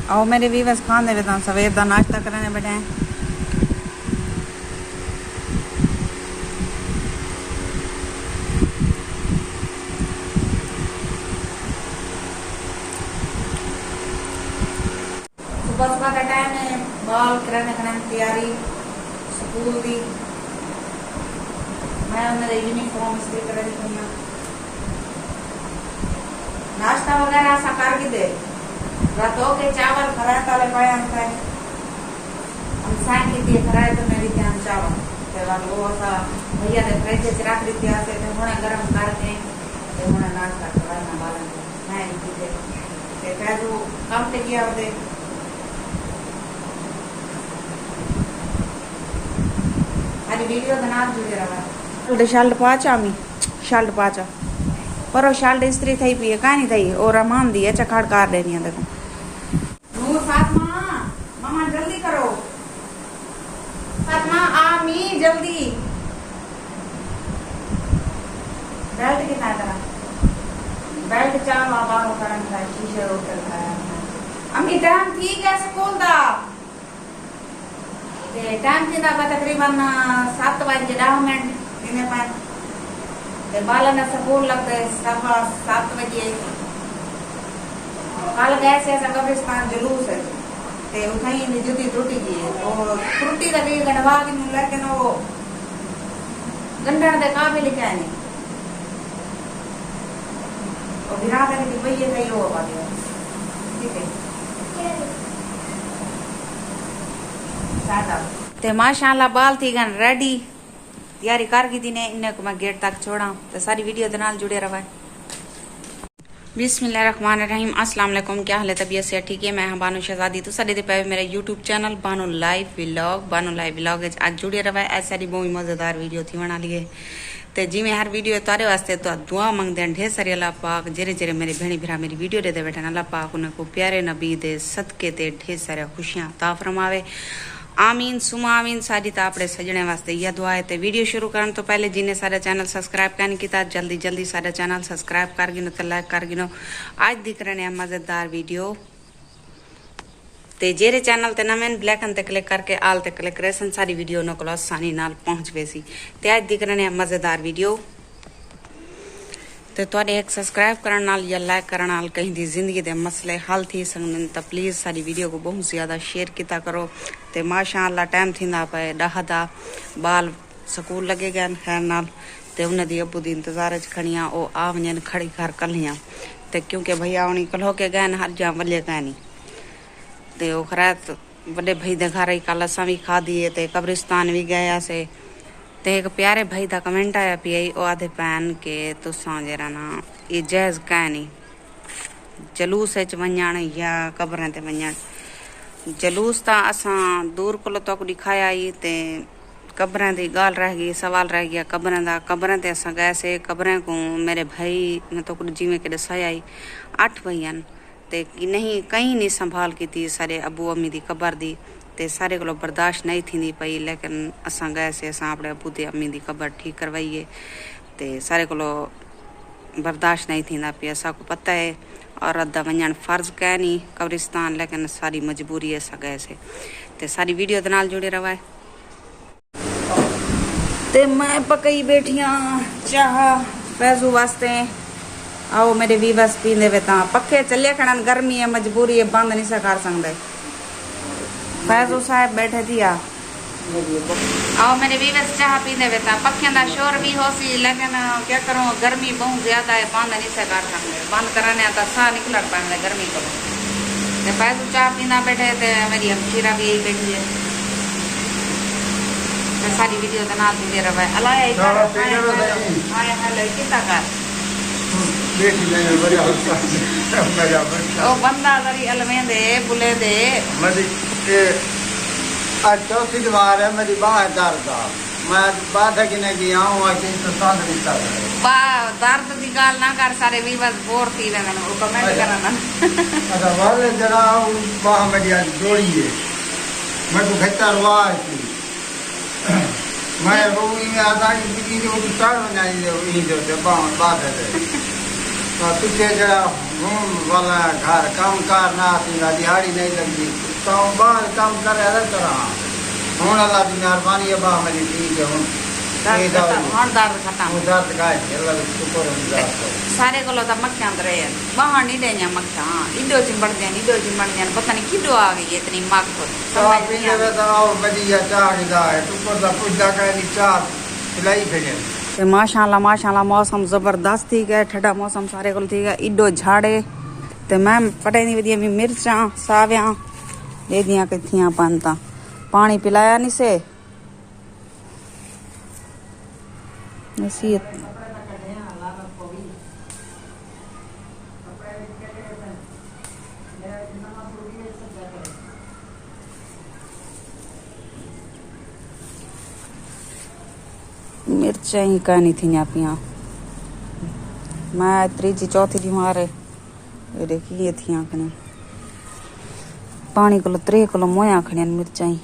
आओ मेरे वीवर्स खाने बेटा सवेर का नाश्ता करने बैठे हैं। सुबह सुबह का टाइम है, बाल करने की तैयारी स्कूल की। मैं उन्हें यूनिफॉर्म इस्त्री कर रही हूँ। नाश्ता वगैरह ऐसा कर के दे रातों के चावल फ्राई ताले पाए हमसे हम साइन की थी फ्राई तो मेरी ध्यान चावल ते वाल वो ऐसा भैया ने फ्रिज से रख दी थी ऐसे तो होने गरम करके ते होने नाश्ता करना बालन मैं नहीं दे ते पैदू कम ते किया दे आज वीडियो बना जुड़े रहा शर्ट पाचा मी शर्ट पाचा पर शर्ट इस्त्री थी पी कहीं थी और मान दी अच्छा खड़कार लेनी है। देखो नूर फातिमा मामा जल्दी करो फातिमा आ मी जल्दी बेल्ट कितना तेरा बेल्ट चार बाबा करन का शीशे होटल का अम्मी टाइम ठीक है स्कूल दा ते टाइम थी दा तकरीबन 7:10 दिन पर ते बालन स्कूल लगते 7 बजे कल गए से ऐसा कब्रिस्तान जुलूस है ते उठाई नी जुदी टूटी गई और टूटी लगी गणवा की नु लेकिन वो गंडन दे काबिल क्या नहीं और बिरादर की भैया सही हो पा गया ठीक है सादा ते माशाल्लाह बाल थी गन रेडी तैयारी कर की ने इन्हें को मैं गेट तक छोड़ा तो सारी वीडियो दे नाल जुड़े रहा। बिस्मिल्लाहिर्रहमानिर्रहीम अस्सलाम वालेकुम। क्या हाल है तबीयत से ठीक है। मैं बानो शहजादी तो सारे पे मेरा YouTube channel Bano live vlog आज जुड़े रहा है। ऐसा बहुत मजेदार वीडियो थी बना लिए तो जी मैं हर वीडियो तारे वास्ते तो दुआ मंगते हैं ढेर सारी अल्लाह पाक जेरे जेरे मेरे भेणी भरा मेरी वीडियो दे बैठे अल्लाह पाक उन्हें को प्यारे नबी दे सदके ते ढेर सारे खुशियां ता फरमावे आमीन सुमा आमीन। सारी तो अपने सजने वास्ते यह दुआ है। तो वीडियो शुरू करने तो पहले जिन्हें सारा चैनल सब्सक्राइब करने की जल्दी जल्दी सारा चैनल सब्सक्राइब कर गिनो तो लाइक कर गिनो। आज दिख रहे हैं मजेदार वीडियो ते जेरे चैनल ते नवें ब्लैकन ते क्लिक करके आल ते क्लिक करे सारी वीडियो न को आसानी नाल पहुंच वेसी। ते आज दिख रहे हैं मजेदार वीडियो तो एक सब्सक्राइब करने नाल या लाइक करने नाल कहीं दी जिंदगी दे मसले हल थी सकन तो प्लीज सारी वीडियो को बहुत ज्यादा शेयर किया करो। ते माशाअल्लाह टाइम थींदा पे 10 दा बाल स्कूल लगे गए खैर नाल ते उन्हें दी अबू दी इंतजार च खड़ियां ओ आ वजन खड़ी कर कलियां ते क्योंकि भैया उन्हीं कल होके गए हर जा वले कहनी ते ओ खरात बड़े भाई दे घर कल असा भी खा दिए ते कब्रिस्तान भी गया से ते एक प्यारे भाई दा कमेंट आया पी ओ आधे पैन के तुसा जरा ना ये जायज कहनी जलूस च वञण या कब्रें ते वञण जलूस ता असा दूर को तो दिखाया ही ते कब्रें दी गाल रह गई सवाल रह गया कब्रें ते असा गए से कब्रें को मेरे भाई मैं तो जिमें के दसाया ही 8 भैयन ते नहीं कहीं नहीं संभाल की थी सारे अबू अम्मी दी कब्र दी ते सारे को बर्दाश्त नहीं थी पई लेकिन असा गए से असा अपने अबू दी अम्मी दी कब्र ठीक करवाइए ते सारे को बर्दाश्त नहीं थी पी असा को पता है और अदा वजन फर्ज कह नहीं कब्रिस्तान लेकिन सारी मजबूरी है असा गए से ते सारी वीडियो दे नाल जुड़े रहा है। ते मैं पकई बैठिया चाह पैसू वास्ते आओ मेरे वीवर्स पींदे वे ता पखे चले खड़न गर्मी है मजबूरी है बंद नहीं सा कर सकते। फैजू साहब बैठे थी आओ मेरे वीवर्स चाह पींदे वे ता पखे का शोर भी हो सी लेकिन क्या करूँ गर्मी बहुत ज्यादा है बंद नहीं सा कर सकते बंद कराने तो साह निकल पाएंगे गर्मी को। फैजू चाह पींदा बैठे थे मेरी हमशीरा भी यही बैठी है तो सारी वीडियो के नाल जुड़े रहा है। अलाया कितना कर ओ बंदा करी अलमेंदे बुले दे आज चौथी बार है मेरी बाह दर्द मैं बात है कि नहीं कि आऊँ ऐसे तो साथ रिश्ता बा दर्द की गाल ना कर सारे भी बस बोर थी रहना वो कमेंट करना अच्छा वाले जरा बाह मेरी आज जोड़ी है मैं तो खेता रुआ थी मैं वो में आता कि बीजी जो उतार बनाई जो ये जो बात है पिछे जरा घूम वाला घर काम कार ना थींदा दिहाड़ी नहीं लगती काम बाहर काम कर रहा हूँ अल्लाह की मेहरबानी है बाह मेरी ठीक है हूँ दर्द खत्म दर्द गाय अल्लाह शुक्र है सारे को तो मक्खियां रहे बाहर नहीं देनिया मक्खियां इडो चिंबड़ दिया पता नहीं किडो आ गई इतनी मक्ख चाह पीने में तो और बढ़िया चाह की दा है टुकर दा पुछदा कहीं चाह पिलाई फिरे ते माशाल्लाह मौसम जबरदस्त थी गया ठंडा मौसम सारे को थी गया इडो झाड़े ते मैं पटे नहीं वधिया भी मिर्चा साविया दे दिया किथियां पांता पानी पिलाया नहीं से नसीहत मिर्चा ही कहनी थी पिया मैं तीजी चौथी बीमार है देखिए थी आखने पानी को 3 किलो मोया खड़िया मिर्चा ही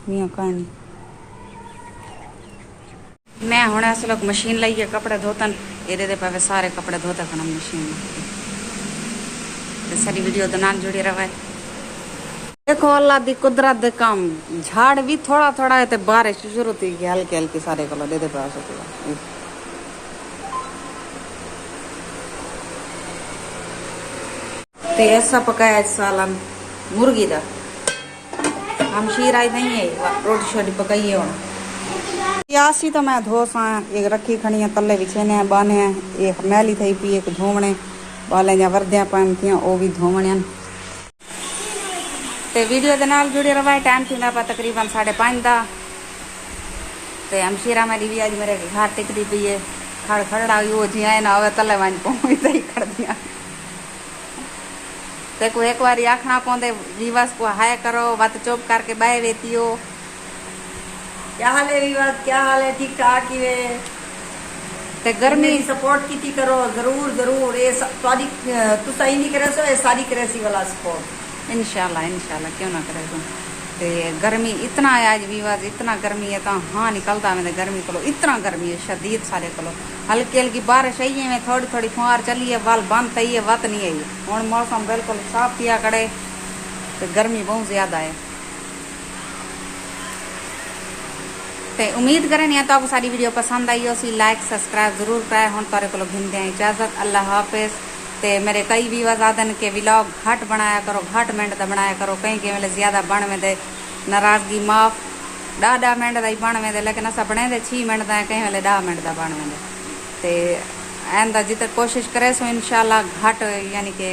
मियाँ कहनी मैं हूँ अस लोग मशीन लाइए कपड़े धोतन ये पावे सारे कपड़े धोते खन मशीन सारी वीडियो के नाल जुड़ी रहा है देखो अल्लाह दी कुदरत दे काम झाड़ भी थोड़ा थोड़ा है ते बारिश शुरू थी गई हल्की हल्की सारे को दे पास ते ऐसा पकाया सालन मुर्गी दा हम शीर आई नहीं है रोटी शोटी पकाई है यासी तो मैं धोसा एक रखी खड़ी है तले बिछेने बाने एक मैली थी पी एक धोवने बाले जा वर्दिया पान थी वो भी धोवने ते वीडियो के नाल जुड़े रहा टाइम थी तकरीबन 5:30 का ते हमशीरा मेरी भी आज मेरे घर टिकती पी है खड़ खड़ा वो जी आए ना हो तले वन पहुंचता ही कर दिया ते को एक बार आखना पौंदे विवास को हाय करो बात चुप करके बाय वेती हो क्या हाल है विवास क्या हाल है ठीक ठाक ही वे ते गर्मी सपोर्ट की करो जरूर जरूर ये सारी तू सही नहीं करे सो ये सारी करे सी वाला सपोर्ट इंशाल्लाह क्यों ना करे तुम ते गर्मी इतना है आज विवाद इतना गर्मी है तो हाँ निकलता मैं गर्मी को इतना गर्मी है शदीद सारे को हल्की हल्की बारिश आई है मैं थोड़ी थोड़ी फुहार चली है बाल बंद थी है वत नहीं आई हूँ मौसम बिल्कुल साफ किया करे तो गर्मी बहुत ज्यादा है ते उम्मीद करें नहीं तो आपको सारी वीडियो पसंद आई हो सी लाइक सब्सक्राइब जरूर कराए हूँ तारे को घिनते इजाजत अल्लाह हाफिज ते मेरे कई भी आदन के व्लॉग घट बनाया करो घट मिनट का बनाया करो कहीं के वेले ज्यादा बन में दे नाराजगी माफ 10 मिनट का ही बन में दे लेकिन असा बने दे 6 मिनट का कहीं वेले 10 मिनट का बन में दे ते एंदा जितने कोशिश करे सो इंशाल्लाह घट यानी कि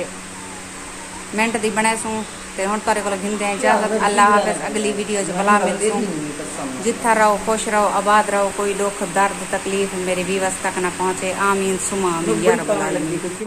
मिनट दी बने सू ते हुण तारे को घिनते इजाजत अल्लाह हाफिज अगली वीडियो च भला मिलसूं जिथा रहो खुश रहो आबाद रहो कोई दुख दर्द तकलीफ मेरे व्यूअर्स तक ना पहुंचे आमीन सुमा आमीन या रब्बल आलमीन।